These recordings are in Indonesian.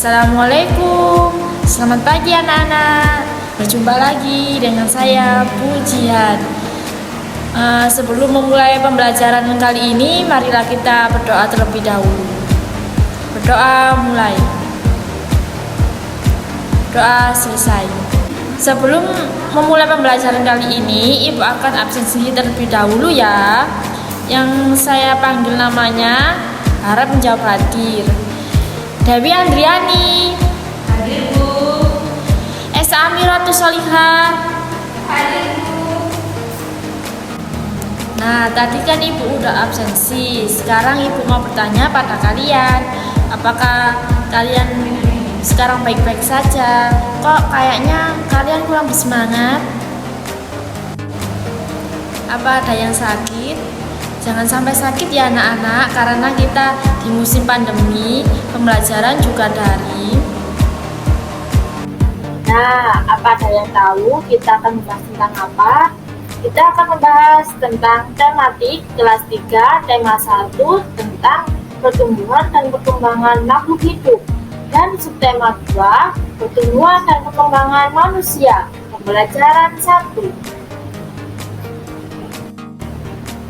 Assalamualaikum, selamat pagi anak-anak. Berjumpa lagi dengan saya Pujian. Sebelum memulai pembelajaran kali ini, marilah kita berdoa terlebih dahulu. Berdoa mulai. Doa selesai. Sebelum memulai pembelajaran kali ini, Ibu akan absensi terlebih dahulu ya. Yang saya panggil namanya harap menjawab hadir. Dewi Andriani. Hadir, Bu. Esa Amiratus Solihah. Hadir, Bu. Nah, tadi kan Ibu udah absensi. Sekarang Ibu mau bertanya pada kalian, apakah kalian sekarang baik-baik saja? Kok kayaknya kalian kurang bersemangat? Apa ada yang sakit? Jangan sampai sakit ya anak-anak, karena kita di musim pandemi, pembelajaran juga daring. Nah, apa ada yang tahu kita akan membahas tentang apa? Kita akan membahas tentang tematik kelas 3, tema 1 tentang pertumbuhan dan perkembangan makhluk hidup. Dan subtema 2, pertumbuhan dan perkembangan manusia, pembelajaran 1.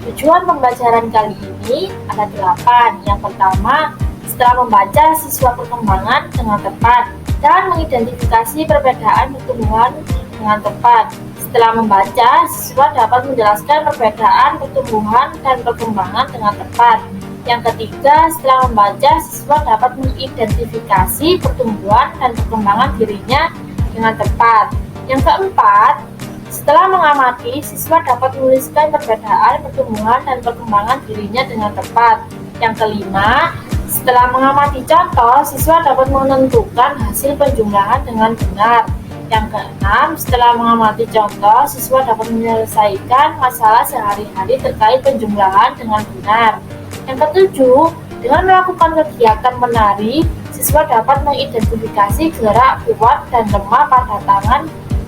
Tujuan pembelajaran kali ini ada 8. Yang pertama, setelah membaca siswa perkembangan dengan tepat dan mengidentifikasi perbedaan pertumbuhan dengan tepat. Setelah membaca, siswa dapat menjelaskan perbedaan pertumbuhan dan perkembangan dengan tepat. Yang ketiga, setelah membaca, siswa dapat mengidentifikasi pertumbuhan dan perkembangan dirinya dengan tepat. Yang keempat, setelah mengamati, siswa dapat menuliskan perbedaan pertumbuhan dan perkembangan dirinya dengan tepat. Yang kelima, setelah mengamati contoh, siswa dapat menentukan hasil penjumlahan dengan benar. Yang keenam, setelah mengamati contoh, siswa dapat menyelesaikan masalah sehari-hari terkait penjumlahan dengan benar. Yang ketujuh, dengan melakukan kegiatan menari, siswa dapat mengidentifikasi gerak, kuat, dan lemah pada tangan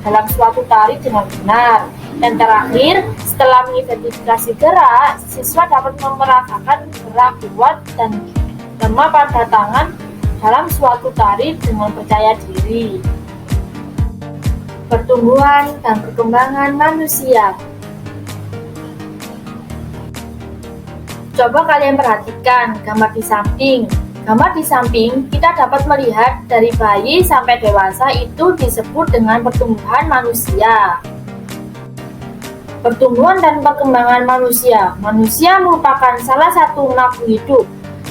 dalam suatu tari dengan benar. Dan terakhir, setelah mengidentifikasi gerak, siswa dapat merasakan gerak kuat dan lemah pada tangan dalam suatu tari dengan percaya diri. Pertumbuhan dan perkembangan manusia. Coba kalian perhatikan gambar di samping. Gambar di samping, kita dapat melihat dari bayi sampai dewasa itu disebut dengan pertumbuhan manusia. Pertumbuhan dan perkembangan manusia. Manusia merupakan salah satu makhluk hidup.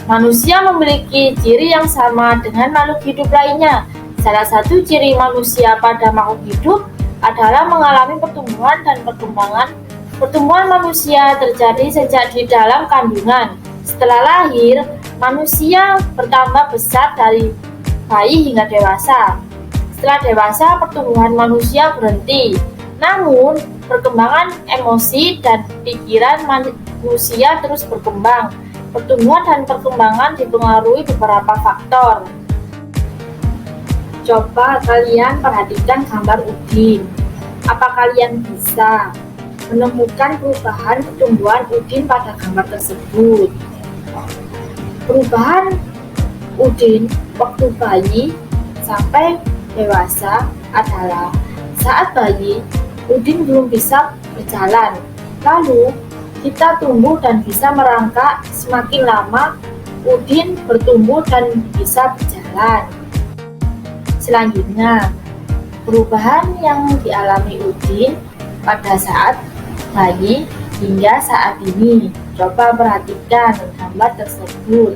Manusia memiliki ciri yang sama dengan makhluk hidup lainnya. Salah satu ciri manusia pada makhluk hidup adalah mengalami pertumbuhan dan perkembangan. Pertumbuhan manusia terjadi sejak di dalam kandungan. Setelah lahir, manusia bertambah besar dari bayi hingga dewasa. Setelah dewasa, pertumbuhan manusia berhenti. Namun, perkembangan emosi dan pikiran manusia terus berkembang. Pertumbuhan dan perkembangan dipengaruhi beberapa faktor. Coba kalian perhatikan gambar Udin. Apa kalian bisa menemukan perubahan pertumbuhan Udin pada gambar tersebut? Perubahan Udin waktu bayi sampai dewasa adalah saat bayi, Udin belum bisa berjalan. Lalu, kita tumbuh dan bisa merangkak. Semakin lama, Udin bertumbuh dan bisa berjalan. Selanjutnya, perubahan yang dialami Udin pada saat bayi hingga saat ini. Coba perhatikan gambar tersebut.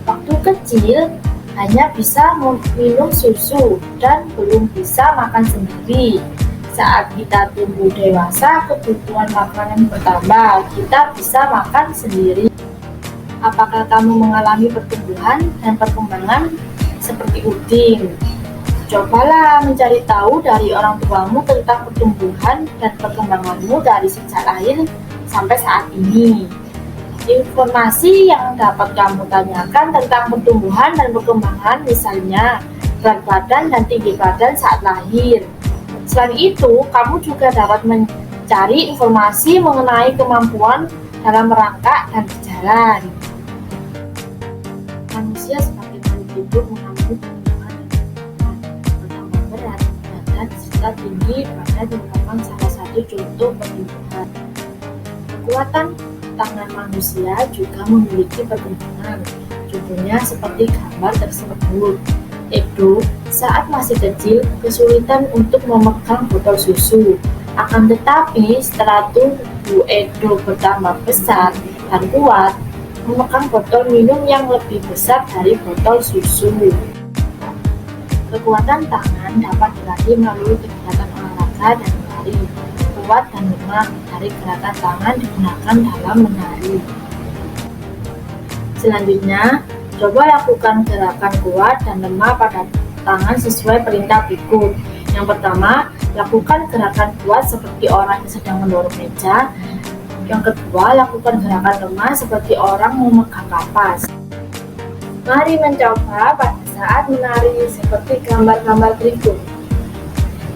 Waktu kecil hanya bisa minum susu dan belum bisa makan sendiri. Saat kita tumbuh dewasa, kebutuhan makanan bertambah, kita bisa makan sendiri. Apakah kamu mengalami pertumbuhan dan perkembangan seperti Udin? Cobalah mencari tahu dari orang tuamu tentang pertumbuhan dan perkembanganmu dari sejak lahir sampai saat ini. Informasi yang dapat kamu tanyakan tentang pertumbuhan dan perkembangan, misalnya berat badan dan tinggi badan saat lahir. Selain itu, kamu juga dapat mencari informasi mengenai kemampuan dalam merangkak dan berjalan. Manusia sebagai makhluk hidup mengalami pertumbuhan dan serta tinggi pada merupakan salah satu contoh pertumbuhan. Kekuatan tangan manusia juga memiliki perkembangan. Contohnya seperti gambar tersebut. Edo saat masih kecil kesulitan untuk memegang botol susu. Akan tetapi setelah tubuh Edo bertambah besar dan kuat, memegang botol minum yang lebih besar dari botol susu. Kekuatan tangan dapat dilatih melalui kegiatan olahraga dan menari. Kuat dan lemah dari gerakan tangan digunakan dalam menari. Selanjutnya, coba lakukan gerakan kuat dan lemah pada tangan sesuai perintah berikut. Yang pertama, lakukan gerakan kuat seperti orang yang sedang mendorong meja. Yang kedua, lakukan gerakan lemah seperti orang memegang kapas. Mari mencoba pada saat menari seperti gambar-gambar berikut.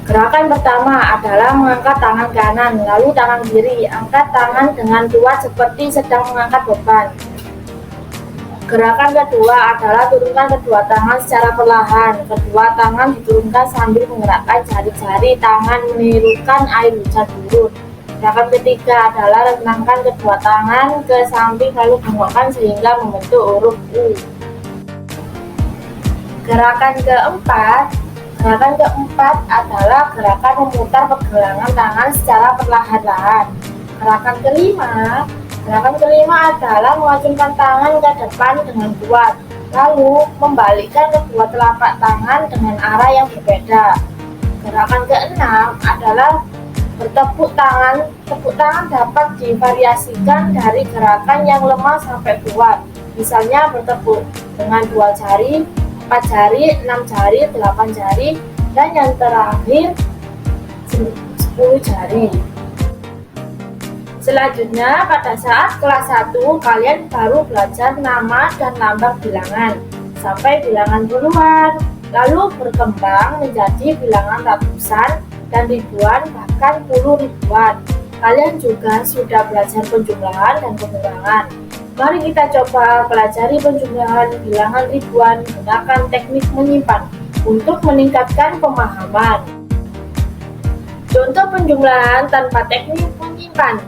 Gerakan pertama adalah mengangkat tangan kanan, lalu tangan kiri. Angkat tangan dengan kuat seperti sedang mengangkat beban. Gerakan kedua adalah turunkan kedua tangan secara perlahan. Kedua tangan diturunkan sambil menggerakkan jari-jari tangan menirukan air hujan turun. Gerakan ketiga adalah rentangkan kedua tangan ke samping lalu bengkokkan sehingga membentuk huruf U. Gerakan keempat adalah gerakan memutar pergelangan tangan secara perlahan-lahan. Gerakan kelima adalah mengacungkan tangan ke depan dengan kuat, lalu membalikkan kedua telapak tangan dengan arah yang berbeda. Gerakan keenam adalah bertepuk tangan. Tepuk tangan dapat divariasikan dari gerakan yang lemah sampai kuat. Misalnya bertepuk dengan 2 jari, 4 jari, 6 jari, 8 jari, dan yang terakhir 10 jari. Selanjutnya, pada saat kelas 1, kalian baru belajar nama dan lambang bilangan sampai bilangan puluhan, lalu berkembang menjadi bilangan ratusan dan ribuan, bahkan puluh ribuan. Kalian juga sudah belajar penjumlahan dan pengurangan. Mari kita coba pelajari penjumlahan bilangan ribuan menggunakan teknik menyimpan untuk meningkatkan pemahaman. Contoh penjumlahan tanpa teknik menyimpan.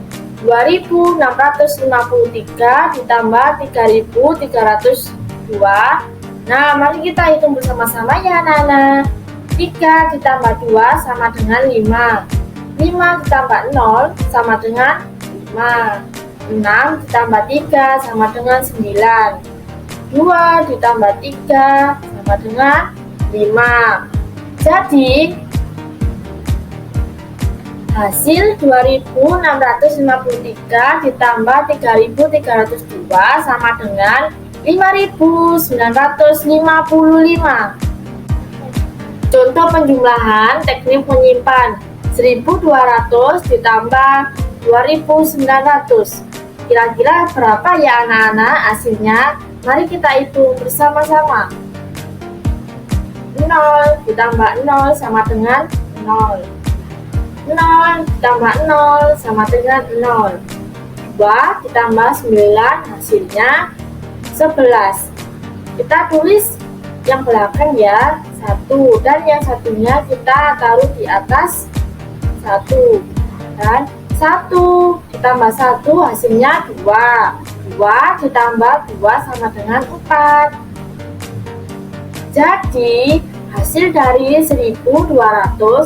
2653 ditambah 3302. Nah, mari kita hitung bersama-sama ya anak-anak. 3 ditambah 2 sama dengan 5. 5 ditambah 0 sama dengan 5. 6 ditambah 3 sama dengan 9. 2 ditambah 3 sama dengan 5. Jadi hasil 2653 ditambah 3302 sama dengan 5955. Contoh penjumlahan teknik menyimpan. 1200 ditambah 2900. Kira-kira berapa ya anak-anak hasilnya? Mari kita hitung bersama-sama. 0 ditambah 0 sama dengan 0. 0 ditambah 0 sama dengan 0. 2 ditambah 9 hasilnya 11. Kita tulis yang belakang ya, 1, dan yang satunya kita taruh di atas 1. Dan 1 ditambah 1 hasilnya 2. 2 ditambah 2 sama dengan 4. Jadi hasil dari 1200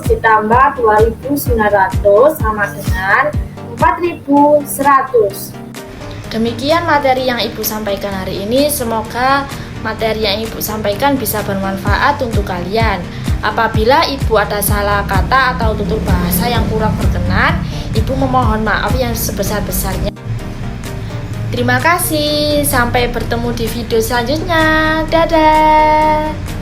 ditambah 2900 sama dengan 4100. Demikian materi yang Ibu sampaikan hari ini. Semoga materi yang Ibu sampaikan bisa bermanfaat untuk kalian. Apabila Ibu ada salah kata atau tutur bahasa yang kurang berkenan, Ibu memohon maaf yang sebesar-besarnya. Terima kasih, sampai bertemu di video selanjutnya. Dadah.